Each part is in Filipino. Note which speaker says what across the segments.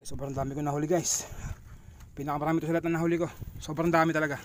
Speaker 1: Sobrang dami ko nahuli guys. Pinakamarami ito sa lahat na nahuli ko. Sobrang dami talaga.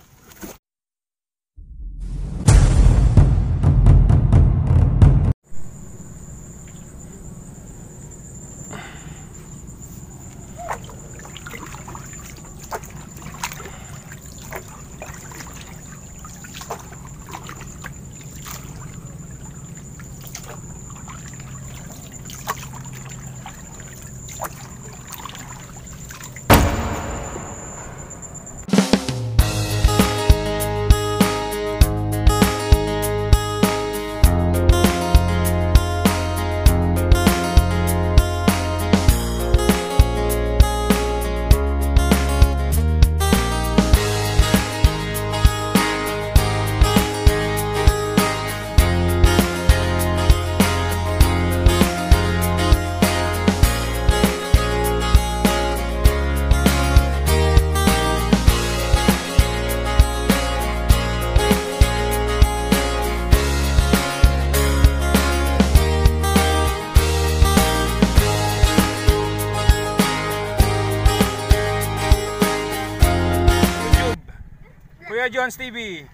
Speaker 1: Kuya John's TV.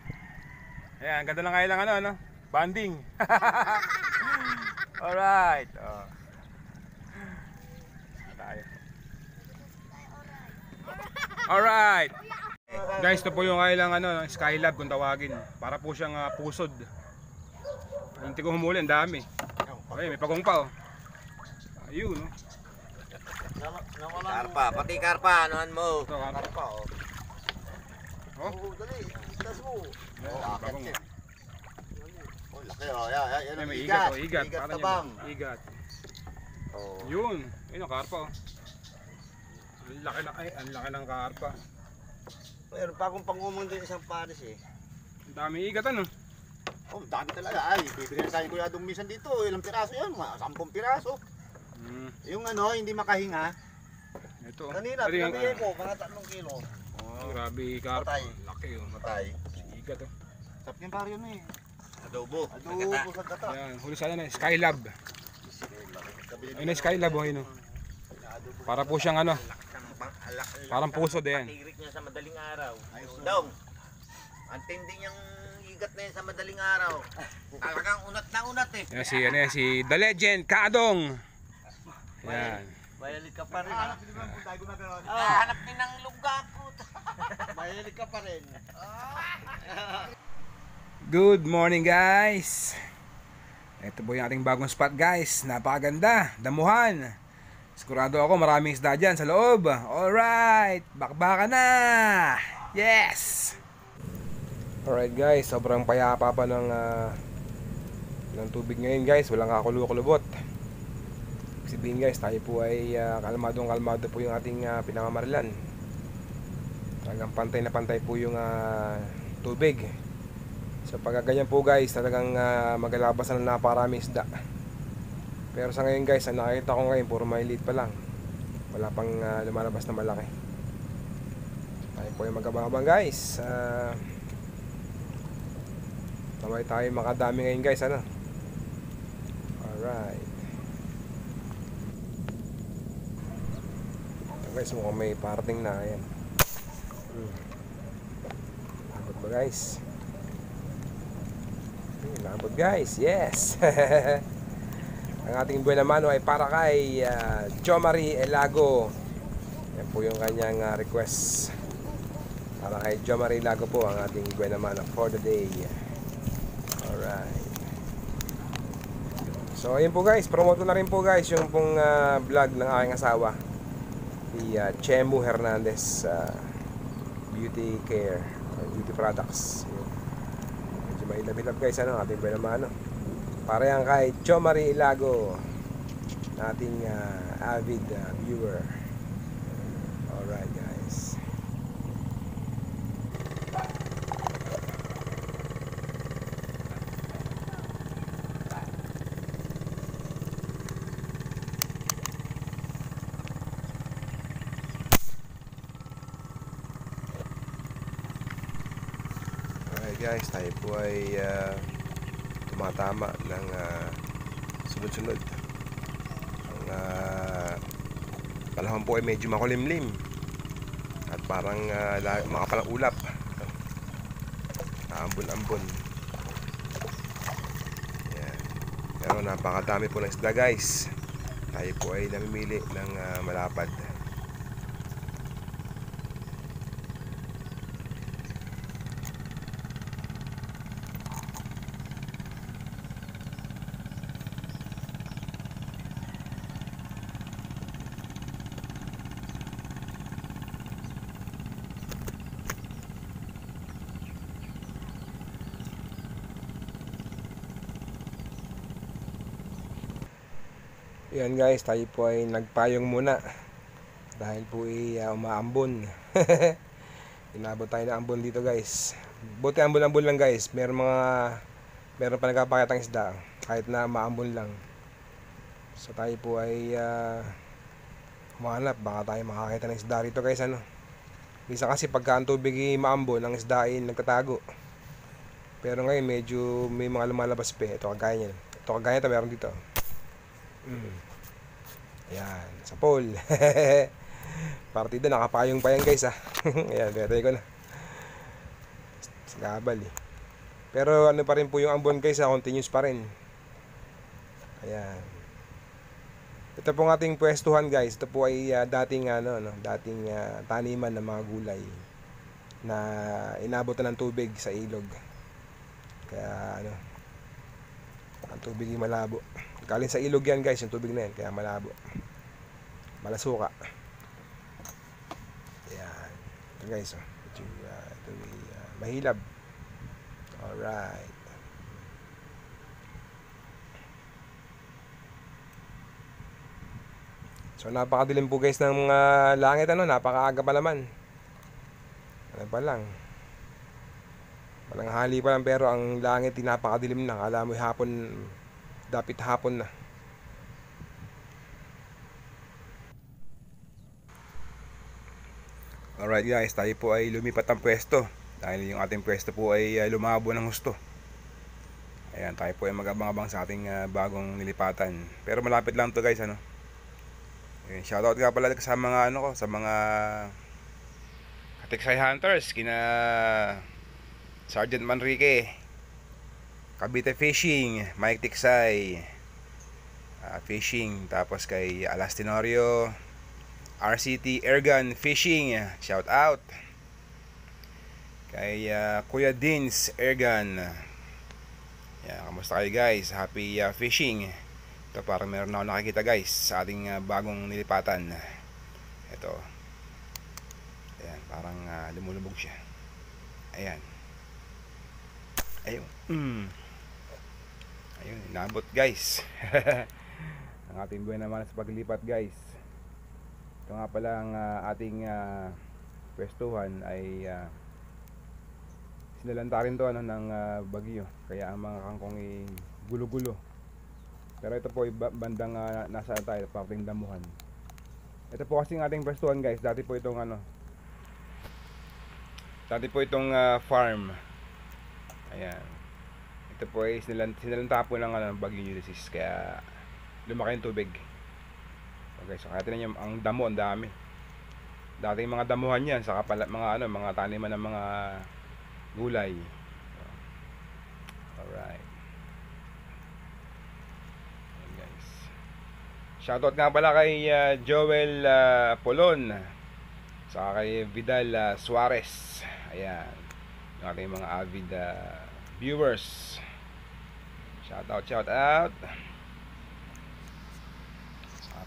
Speaker 1: Ayan, ganda lang kayo lang ano, banding. Alright. Tayo. Alright. Guys, ito po yung kailang Skylab kung tawagin. Para po siyang pusod. Hindi ko humuli, ang dami. Okay, may pagong pa oh. Ayun oh.
Speaker 2: Karpa, pati karpa, anuhan mo.
Speaker 1: Ito,
Speaker 2: Karpa oh.
Speaker 1: Oh,
Speaker 2: Dali, itas mo.
Speaker 1: pagong.
Speaker 2: Oh, laki oh. Yan,
Speaker 1: May igat, oh, igat.
Speaker 2: Igat
Speaker 1: Parang
Speaker 2: tabang.
Speaker 1: yun, igat.
Speaker 2: Oh.
Speaker 1: Yun, ayun ang karpa oh. Ang laki ng karpa.
Speaker 2: Meron pa akong pangumang din isang pares eh.
Speaker 1: Ang dami igat ano.
Speaker 2: Oh, dami talaga. Ay, bibili na tayo kuya minsan dito. Ilang piraso yan? 10 piraso. Yung hindi makahinga.
Speaker 1: Ito.
Speaker 2: Kanina, pinabili ko, mga 3 kilo.
Speaker 1: Oh, grabe karpa.
Speaker 2: Matay.
Speaker 1: Laki oh.
Speaker 2: Matay.
Speaker 1: Igat oh.
Speaker 2: Sarap yung pare yun eh. Adobo. Adobo sa gata.
Speaker 1: Ayan, huli sana na Skylab. Ayun na Skylab oh, ayun oh. Para po siyang parang puso din.
Speaker 2: Tirik niya sa madaling araw. Dong. Ang tindi niyang igat na yan sa madaling araw. Talagang unat na unat eh.
Speaker 1: Yan si The Legend Kadong. Yan.
Speaker 2: Mayalig ka pa rin ha. Hanap din ng lungga po. Mayalig ka pa rin.
Speaker 1: Good morning guys. Ito po yung ating bagong spot guys. Napakaganda. Damuhan. Sigurado ako maraming isda dyan sa loob. Alright. Bakbaka na. Yes. Alright guys. Sobrang payapa pa ng tubig ngayon guys. Walang kakulo-kulubot. Sabihin guys, tayo po ay kalmado po yung ating pinangamarilan. Talagang pantay na pantay po yung tubig. So pag ganyan po guys, talagang magalabas na napakarami isda. Pero sa ngayon guys, ang nakita ko ngayon puro maliit pa lang. Wala pang lumalabas na malaki. Tayo po ay magabang guys. Tamay tayo makadami ngayon guys, Alright. Guys, mukhang may parating na yan. Labot ba guys? Labot guys, yes. Ang ating buwan naman ay para kay Jomari Elago. Yan po yung kanyang request. Para kay Jomari Elago po ang ating buwan naman for the day. Alright. So ayun po guys, promote na rin po guys yung pong vlog ng aking asawa, si Chemu Hernandez, Beauty Care or Beauty Products. Medyo may ilab-ilab guys ating benamano. Para yan kay Jomari Ilago, ating avid viewer. Alright guys. Guys, tayo po ay tumatama ng sunod-sunod ang Panahon po ay medyo makulimlim at parang makapalang ulap. Ambon-ambon. Yan. Pero napakadami po ng isda guys. Tayo po ay namimili ng malapad. Yan guys, tayo po ay nagpayong muna dahil po ay umaambon. Inabot tayo ng ambon dito guys. Buti ambon-ambon lang guys. Meron pa nagpapakitang isda kahit na maambon lang. So tayo po ay humanap, baka tayo makakita ng isda rito guys. Minsan kasi pagka ang tubig ay maambon, ang isda ay nagtatago. Pero ngayon medyo may mga lumalabas pa. Ito kagaya niyan. Ito kagaya ito meron dito. Ayan, sa pole. Partida, nakapayong pa yan guys Ayan, betay ko na. Sagabal Pero ano pa rin po yung ambon guys continuous pa rin. Ayan. Ito po ng ating pwestuhan guys. Ito po ay dating dating taniman ng mga gulay na inabutan ng tubig sa ilog. Kaya ang tubig ay malabo. Galing sa ilog yan guys, yung tubig na yan, kaya malabo. Malasuka. Ayan. Ito guys, ito mahilab. Alright. So napakadilim po guys ng mga langit napakaaga pa naman. Ano pa lang. Walang hali pa lang pero ang langit napakadilim na. Kala mo hapon, dapit hapon na. Alright guys, tayo po ay lumipat ang pwesto dahil yung ating pwesto po ay lumabo ng husto. Ayan, tayo po ay mag-abang-abang sa ating bagong nilipatan. Pero malapit lang to guys Ayan, shoutout nga pala sa mga sa mga Katiksay Hunters, kina Sergeant Manrique, Cavite Fishing, Mike Tiksay Fishing, tapos kay Alas Tenorio, RCT Airgun Fishing, shout out kay Kuya Dins Airgun. Kamusta kayo guys? Happy fishing. Ito parang meron na ako nakikita guys sa ating bagong nilipatan. Ito. Ayan, parang lumulubog siya. Ayan. Ayun. Ayun, inabot guys. Ang ating buhay naman sa paglipat guys. Ito nga pala ang ating pwestuhan ay sinalanta rin to ng bagyo. Kaya ang mga kangkong ay gulo-gulo. Pero ito po ay bandang nasa tayo, parting damuhan. Ito po kasi ang ating pwestuhan guys. Dati po itong farm. Ayan. Ito po ay sinalanta po ng bagyo Ulysses. Kaya lumaki yung tubig. Okay, so kaya tinan nyo, ang damo, ang dami. Dating mga damuhan yan, saka pala, mga taniman ng mga gulay. Alright. Ayan guys. Shoutout nga pala kay Joel Polon, saka kay Vidal Suarez. Ayan. Yung ating mga avid viewers. Shoutout.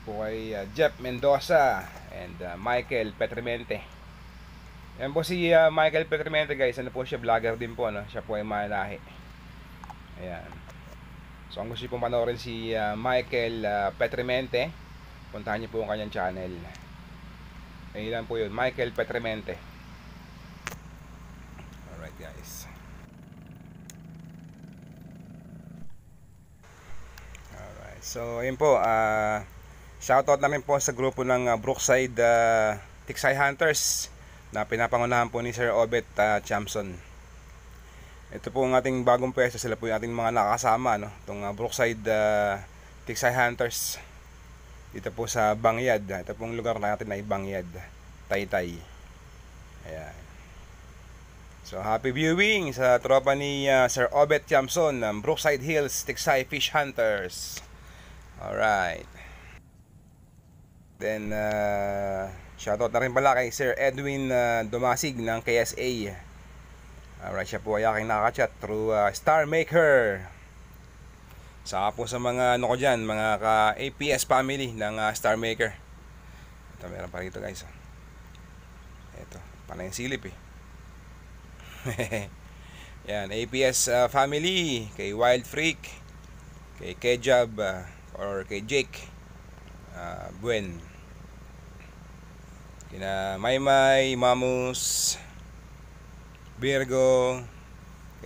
Speaker 1: Po kay Jeff Mendoza and Michael Petrimente. Yan po si Michael Petrimente guys. Po siya, vlogger din po Siya po ay malahi. Ayan. So kung gusto niyo pong panoorin si Michael Petrimente, puntahan niyo po ang kanyang channel. Ayun lang po yun, Michael Petrimente. Alright guys. Alright. So ayun po, shoutout namin po sa grupo ng Brookside Tiksay Hunters na pinapangunahan po ni Sir Obet Chamson. Ito po ang ating bagong pwesto. Sila po yung ating mga nakakasama Itong Brookside Tiksay Hunters. dito po sa Bangyad. Ito pong lugar natin ay Bangyad, Taytay. Ayan. So happy viewing sa tropa ni Sir Obet Jamson ng Brookside Hills Tiksay Fish Hunters. Alright. Then shoutout na rin pala kay Sir Edwin Dumasig ng KSA. Alright, siya po ay aking nakachat through Star Maker. Saka po sa mga ano ko dyan, mga ka-APS family ng Star Maker. Ito, meron pa rito guys. Ito, panay yung silip eh. Yan, APS family, kay Wild Freak, kay Kejab, or kay Jake Buen, kina Maymay, Mamus, Virgo,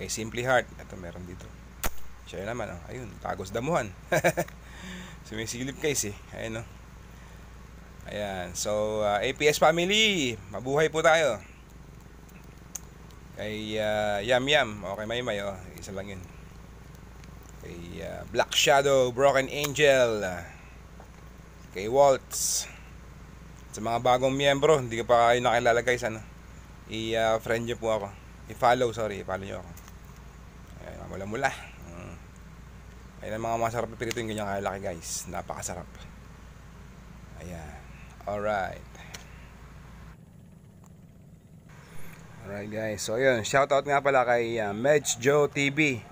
Speaker 1: kay Simply Heart. Ito meron dito. Siya naman, oh. Ayun, Tagos Damuhan. Sumisilip guys eh. Ayun, oh. Ayan, so APS family, mabuhay po tayo. Kay Yam Yam, okay, Maymay, oh, isa lang yun. Kay Black Shadow, Broken Angel, kay Waltz. Sa mga bagong miyembro, hindi ko pa kayo nakilala guys, ano, i-friend nyo po ako. I-follow nyo ako. Ayan, mula-mula. Ayan ang mga masarap na pirito yung ganyang kalaki guys. Napakasarap. Ayan. Alright. Alright guys. So yun, shoutout nga pala kay Medj Joe TV.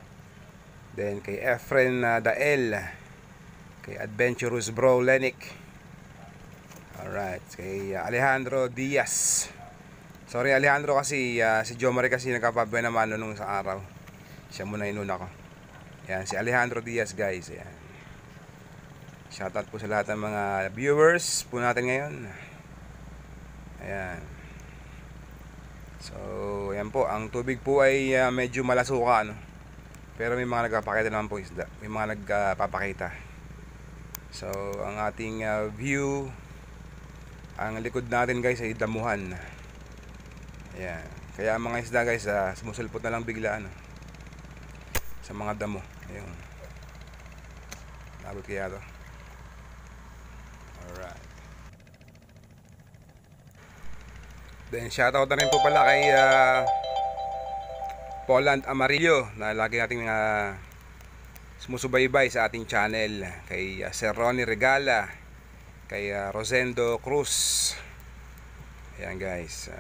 Speaker 1: Then kay Efren Dael. Kay Adventurous Bro Lenick. Alright. Kay Alejandro Diaz. Sorry Alejandro kasi si Jomari kasi nagkapabay naman nung isang araw. Siya muna inuna ko. Yan, si Alejandro Diaz guys. Yan. Shoutout po sa lahat ng mga viewers po natin ngayon. Ayan. So, yan po. Ang tubig po ay medyo malasuka, no? Pero may mga nagpapakita naman po isda. May mga nagpapakita. So, ang ating view, ang likod natin guys ay damuhan. Ayan. Kaya ang mga isda guys, sumusulpot na lang bigla, ano, sa mga damo. Ayun. Nabot kaya to. Alright. Then shoutout na rin po pala kay Poland Amarillo na lagi nating sumusubaybay sa ating channel. Kay Sir Ronnie Regala, kay Rosendo Cruz. Ayan guys.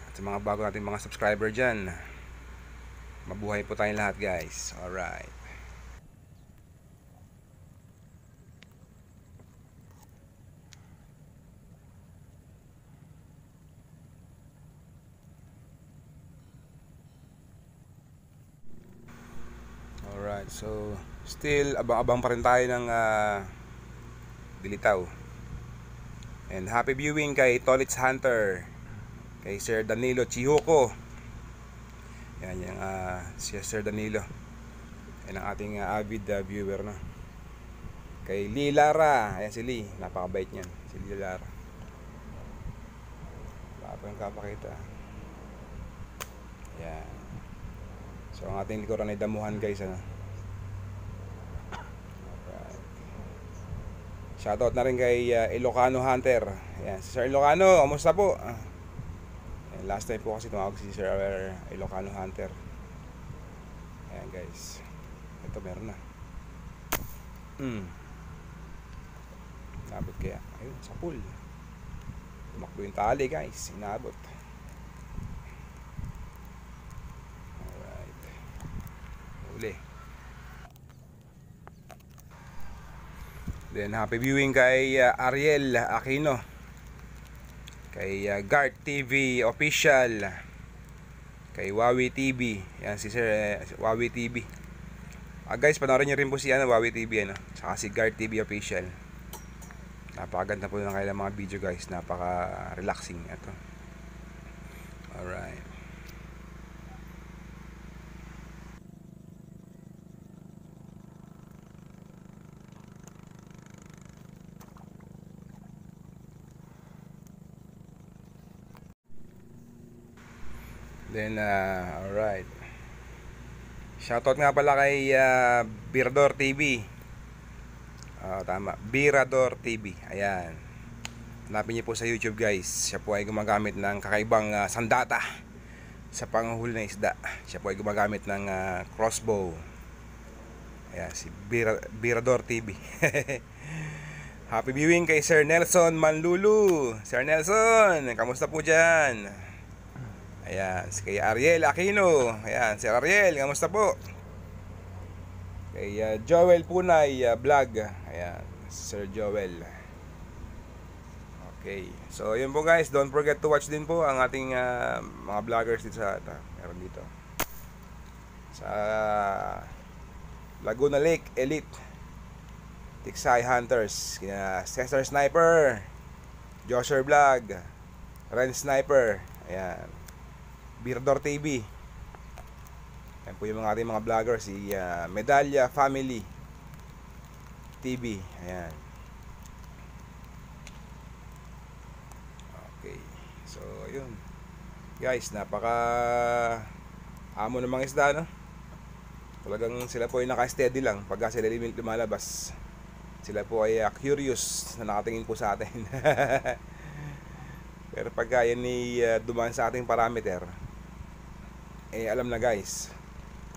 Speaker 1: At sa mga bago nating mga subscriber dyan, mabuhay po tayong lahat guys. Alright. Alright, so still abang-abang pa rin tayo ng dilitaw. And happy viewing kay Tolits Hunter, kay Sir Danilo Chihuko. Yan yung si Sir Danilo. Yan ang ating avid viewer, no? Kay Lee Lara. Ayan si Lee, napakabait niyan. Si Lee Lara. Baka pa yung kapakita. Yan. So ang ating likuran ay damuhan guys, ano? Alright. Shoutout na rin kay Ilocano Hunter. Ayan, si Sir Ilocano, kamusta po? Ayan, last time po kasi tumawag si Sir Ilocano Hunter. Ayan guys. Ito meron na. Inabot kaya. Ayun, sa pool. Tumakbo yung tali guys. Inabot. Alright. Uli. Then happy viewing kay Ariel Aquino, kay Guard TV Official, kay Wawi TV. Yan si Sir Wawi TV. Guys, panoorin nyo rin po si Wawi TV, ano? Saka si Guard TV Official. Napakaganda po ng kailang mga video guys. Napaka relaxing ito. Alright. Then alright. Shoutout nga pala kay Birdor TV. Tama, Birador TV. Ayan. Hanapin niyo po sa YouTube guys. Siya po ay gumagamit ng kakaibang sandata sa panghuli ng isda. Siya po ay gumagamit ng crossbow. Ayan, si Birador TV. Happy viewing kay Sir Nelson Manlulu. Sir Nelson, kamusta po dyan? Ayan, si kay Ariel Aquino. Ayan, Sir Ariel, kamusta po? Kay Joel Punay Vlog. Ayan, Sir Joel. Okay, so yun po guys, don't forget to watch din po ang ating mga vloggers dito sa meron dito sa Laguna Lake Elite Tiksay Hunters, kina Cesar Sniper, Joshua Vlog, Ren Sniper, ayan, Birador TV. Ayan po yung mga ating mga vloggers, si Medalya Family TV, ayan. Okay, so yun guys, napaka amo ng mga isda, no? Talagang sila po ay naka-steady lang pagka sila lumalabas. Sila po ay curious na nakatingin po sa atin. Pero pagka yan ay dumaan sa ating parameter, eh alam na guys,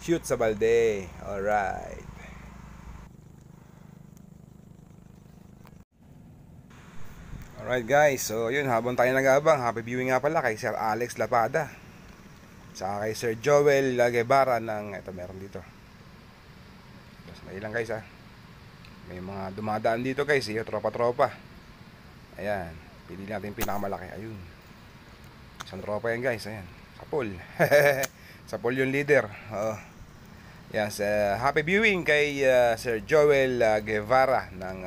Speaker 1: shoot sa balde. Alright. Alright guys, so yun, habang tayo nag-aabang, happy viewing nga pala kay Sir Alex Lapada, saka kay Sir Joel Guevara ng, ito meron dito. Tapos may ilang guys may mga dumadaan dito guys, yung tropa-tropa. Ayan, pili natin yung pinakamalaki. Ayun, isang tropa yan guys, ayan, Sapol. Sapol yung leader. Yes, happy viewing kay Sir Joel Guevara ng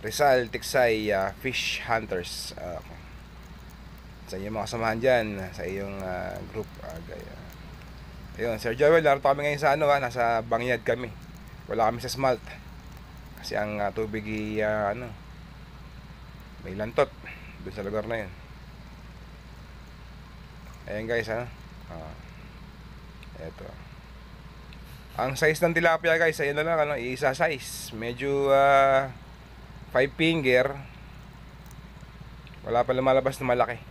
Speaker 1: Rizal Tiksay Fish Hunters. Sa iyong mga kasamahan dyan, sa iyong group. Ayun, Sir Joel, narito kami ngayon sa nasa Bangyad kami. Wala kami sa smalt. Kasi ang tubig may lantot dun sa lugar na yun. Ayan guys, eto. Ang size ng tilapia guys, ayun na lang, isa size. Medyo 5 finger. Wala pa lumalabas na malaki.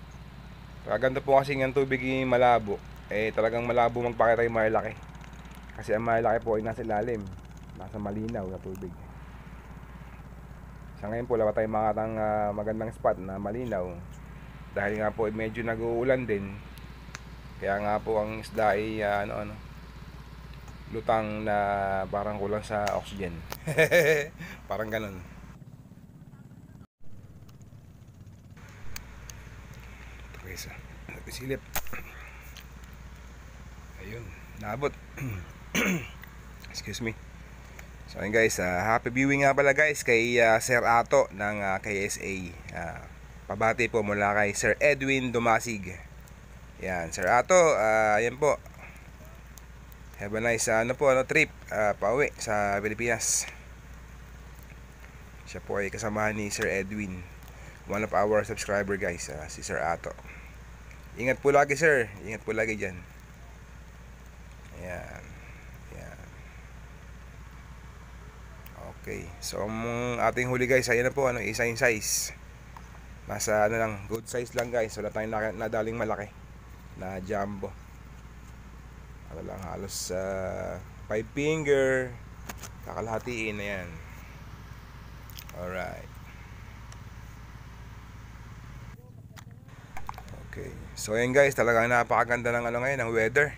Speaker 1: Kaganda po kasi ng tubig yung malabo. Eh talagang malabo magpakita yung malaki. Kasi ang malaki po ay nasa ilalim, nasa malinaw na tubig. Sa ngayon po wala pa tayong mga magandang spot na malinaw. Dahil nga po medyo nag-uulan din. Kaya nga po ang isda ay lutang na parang kulang sa oxygen. Parang ganun. Okay, so napisilip. Ayun, naabot. Excuse me. So ayun guys, happy viewing nga pala guys kay Sir Ato ng KSA. Pabati po mula kay Sir Edwin Dumasig. Yan, Sir Ato, ayan po. Have a nice trip pauwi sa Pilipinas. Siya po ay kasamahan ni Sir Edwin, one of our subscriber guys, si Sir Ato. Ingat po lagi sir, ingat po lagi dyan. Ayan. Ayan. Okay, so ang ating huli guys, ayan na po, isa yung size. Nasa lang, good size lang guys. Wala tayong nadaling malaki na jumbo. Lang halos 5 finger, kakalahatiin na yan. Alright. Okay, so ayan guys, talagang napakaganda ng ngayon, ng weather.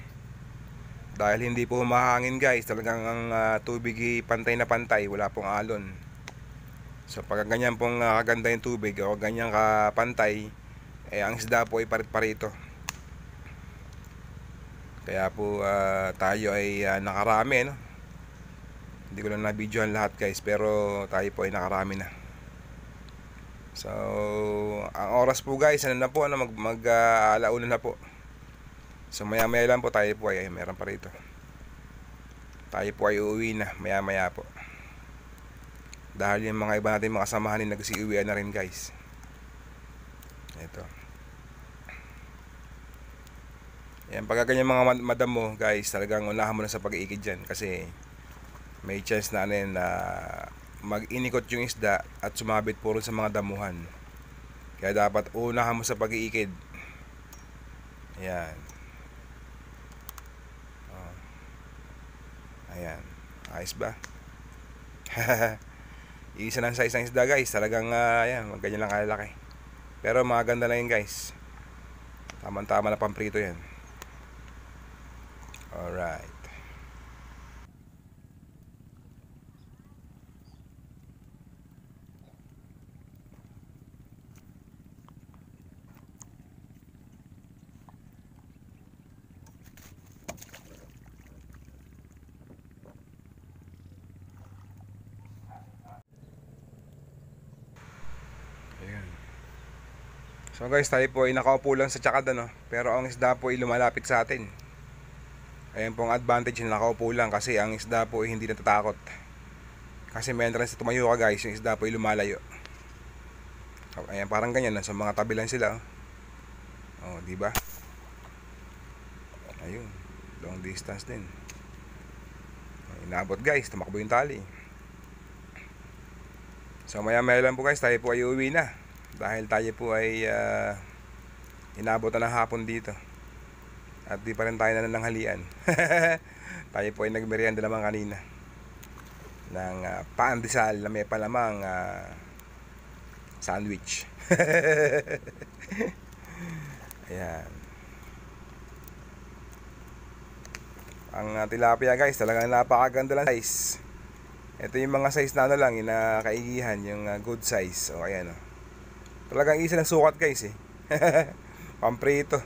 Speaker 1: Dahil hindi po humahangin guys, talagang ang tubig pantay na pantay, wala pong alon. So pag ganyan pong kaganda yung tubig o ganyan kapantay, ang isda po ay parit-parito. Kaya po tayo ay nakarami, no? Hindi ko lang na-videohan lahat guys, pero tayo po ay nakarami na. So ang oras po guys, mag-alauna na po. So maya maya lang po tayo po ay meron pa rito. Tayo po ay uuwi na maya maya po. Dahil yung mga iba natin mga kasamahan nagsiuwian na rin guys. Ito. Yan, pagka ganyan mga madam mo guys, talagang unahan mo na sa pag-iikid dyan. Kasi may chance na mag-inikot yung isda at sumabit po rin sa mga damuhan. Kaya dapat unahan mo sa pag-iikid. Ayan. Oh. Ayan. Ayos ba? Isa ng size ng isda guys. Talagang ayan, ganyan lang kalaki. Pero maganda na yun guys. Tama-tama na pamprito yan. Alright. Ayan. So guys, tayo po ay nakaupo lang sa tsakad pero ang isda po ay lumalapit sa atin. Ayan po ang advantage na nakaupo lang kasi ang isda po ay hindi natatakot. Kasi may entrance na tumayo ka guys, yung isda po ay lumalayo. Ayan, parang ganyan sa mga tabi lang sila. Oh, di ba? Ayun, long distance din. Inaabot guys, tumakbo yung tali. So maya-maya lang po guys, tayo po ay uuwi na. Dahil tayo po ay inabot na ng hapon dito. At di pa rin tayo nananghalian. Tayo po ay nagmerienda naman kanina ng pandesal na may palamang sandwich. Ayan. Ang tilapia guys, talagang napakaganda lang size. Ito yung mga size na lang, yung nakaigihan, yung good size. O ayan o. Talagang isa ng sukat guys eh. Pamprito.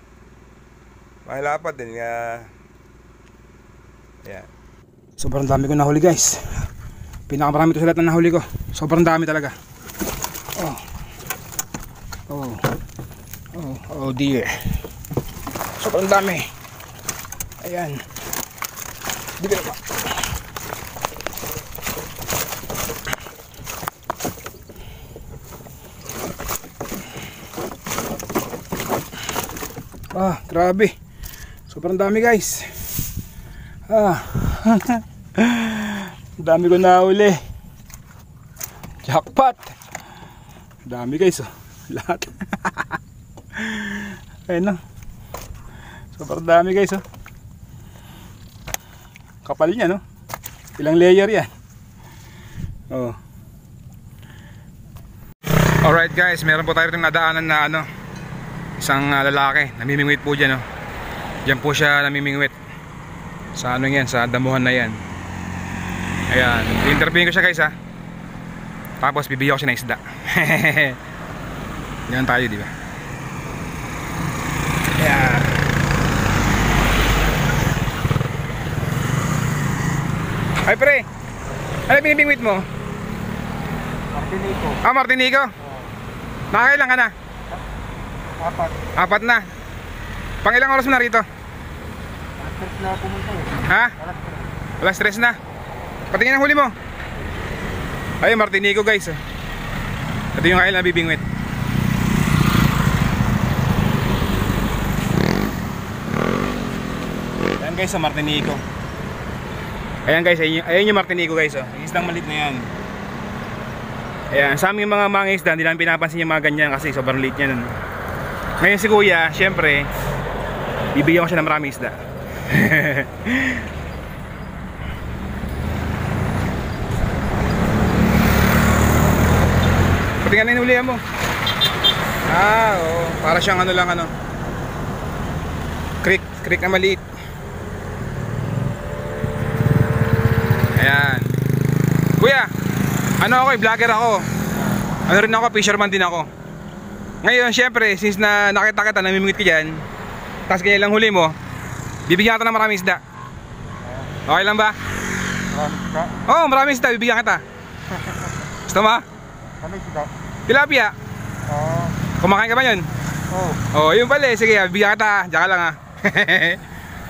Speaker 1: Mahalapat din nga. Ayan.
Speaker 3: Sobrang dami ko nahuli guys. Pinakamarami ito sa lahat na nahuli ko. Sobrang dami talaga. Oh dear. Sobrang dami. Ayan. Bigyan pa. Grabe. Sobrang dami guys. Dami ko nahuli. Jackpot. Dami guys lahat. Ayun na. Sobrang dami guys Kapal niya Ilang layer yan.
Speaker 1: Alright guys, meron po tayo rin nadaanan na isang lalaki, namimingwit po dyan Diyan po siya namimingwit. Sa yan, sa damuhan na yan. Ayan, interviewin ko siya guys Tapos bibigyan ko siya ng isda. Ganyan tayo, di ba? Ayan. Ay pre, ano binibingwit mo?
Speaker 2: Martinico.
Speaker 1: Martinico? Nakakailan ka na? 4 na. Pang ilang oras mo na rito?
Speaker 2: Alas 3 na pumunta
Speaker 1: Ha? Alas 3 na. Patingin ang huli mo. Ay, Martinico guys Ito yung kail na bibingwit. Ayan guys Martinico. Ayan guys, ayan yung Martinico guys Yung isdang malit na yan. Ayan, sa aming mga isda, hindi namin pinapansin yung mga ganyan kasi sobrang liit niya Ngayon si kuya, syempre bibigyan ko siya ng maraming isda. Patingnan na inulihan mo. Oo, para siyang creek na maliit. Ayan. Kuya, ako vlogger ako. Rin ako, fisherman din ako. Ngayon, syempre, since na nakita kita, namimingwit ka dyan, tapos kaya lang huli mo, bibigyan kita ng maraming isda. Okay lang ba?
Speaker 2: Maraming isda?
Speaker 1: Oo, maraming isda, bibigyan kita. Gusto mo?
Speaker 2: Ano isda?
Speaker 1: Tilapia. Kumakain ka ba yun? Oo. Yun pala sige, bibigyan kita. Diyan ka lang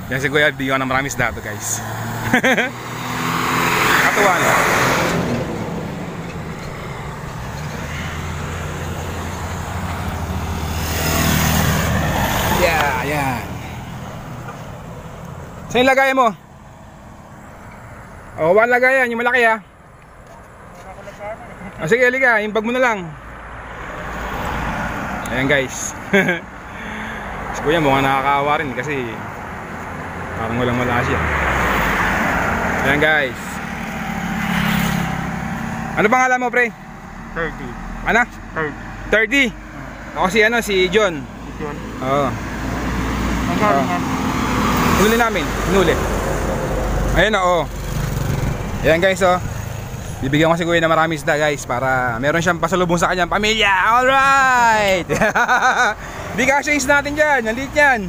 Speaker 1: Yan si kuya, bibigyan ka ng maraming isda to guys. Katuwa Yan. Saan yung lagayan mo? One lagayan, yung malaki
Speaker 3: Sige, halika, yung bag mo na lang. Ayan guys. Si kuya mukhang nakakaawa rin kasi parang walang wala siya. Ayan guys. Ano pangalan mo, pre?
Speaker 2: 30.
Speaker 3: Ano?
Speaker 2: 30.
Speaker 3: 30? Ako si ano, si John.
Speaker 2: Yun.
Speaker 3: Oo.
Speaker 2: Ang
Speaker 3: galing yan. Huli namin, hinuli. Ayan o. Ayan guys o. Bibigyan ko si kuya na marami isda guys para meron siyang pasalubong sa kanyang pamilya. Alright. Hindi kasya yung isda natin dyan. Nalit yan.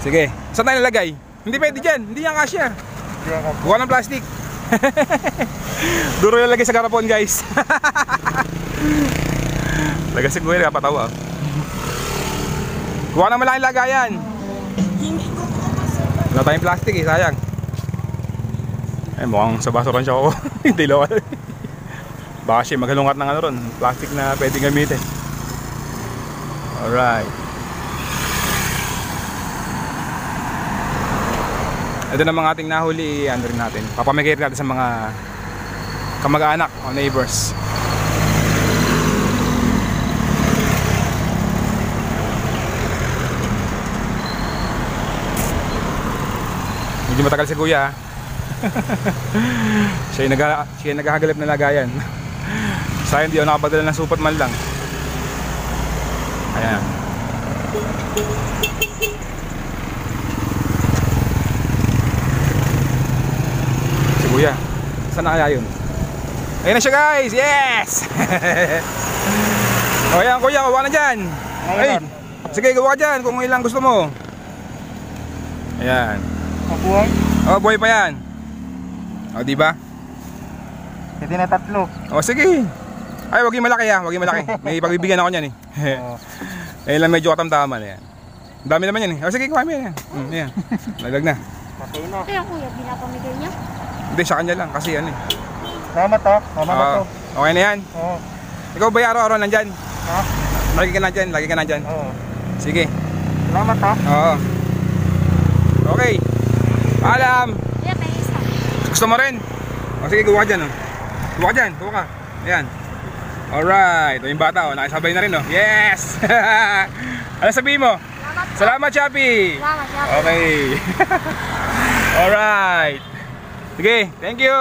Speaker 3: Sige. Saan tayo nalagay? Hindi pwede dyan. Hindi yan kasya. Buka ng plastic. Duro yung lagay sa garapon guys. Lagay si kuya kapatawa. Kuha ng malaking lagayan. Wala tayong plastic eh, sayang. Ay, mukhang sa basuran siya ako. Hindi lang. Baka siya maghalungat ng ano ron, plastic na pwedeng gamitin. Alright. Ito na mga ating nahuli, ano rin natin. Papamigay rin natin sa mga kamag-anak o neighbors. Medyo matagal si kuya. Siya yung naghahagalip na lagayan. Sayang hindi ako nakapadala ng supat man lang. Ayan. Si kuya, saan na kaya yun? Ayan na siya guys, yes! O ayan kuya, gawa na dyan. Ay, sige gawa dyan kung ilang gusto mo. Ayan.
Speaker 2: Mabuhay?
Speaker 3: Oh, buhay pa yan. O, di ba?
Speaker 2: Hindi na 3.
Speaker 3: O, sige. Ay, wag yung malaki ha, wag yung malaki. May pagbibigyan ako niyan eh. Eh lang medyo katamtaman yan. Dami naman yan eh. O, sige, kuha mo yan. Ayan. Laglag na.
Speaker 2: Patay na.
Speaker 4: Kaya kuya, pinapamigay niya?
Speaker 3: Hindi, sa kanya lang kasi ano eh.
Speaker 2: Tama to. Tama na to.
Speaker 3: Okay na yan.
Speaker 2: Oo.
Speaker 3: Ikaw ba araw-araw nandyan?
Speaker 2: Ha?
Speaker 3: Lagi ka nandyan, lagi ka nandyan.
Speaker 2: Oo.
Speaker 3: Sige.
Speaker 2: Salamat ha.
Speaker 3: Oo. Okay. Paalam.
Speaker 4: Kuya, may isa.
Speaker 3: Gusto mo rin? O sige, gawa ka dyan. Gawa ka dyan, gawa ka. Ayan. Alright. O yung bata, o, nakisabay na rin. O. Yes! Ano sabihin mo? Salamat, Chappy!
Speaker 4: Salamat, Chappy.
Speaker 3: Okay. Alright. Sige, thank you.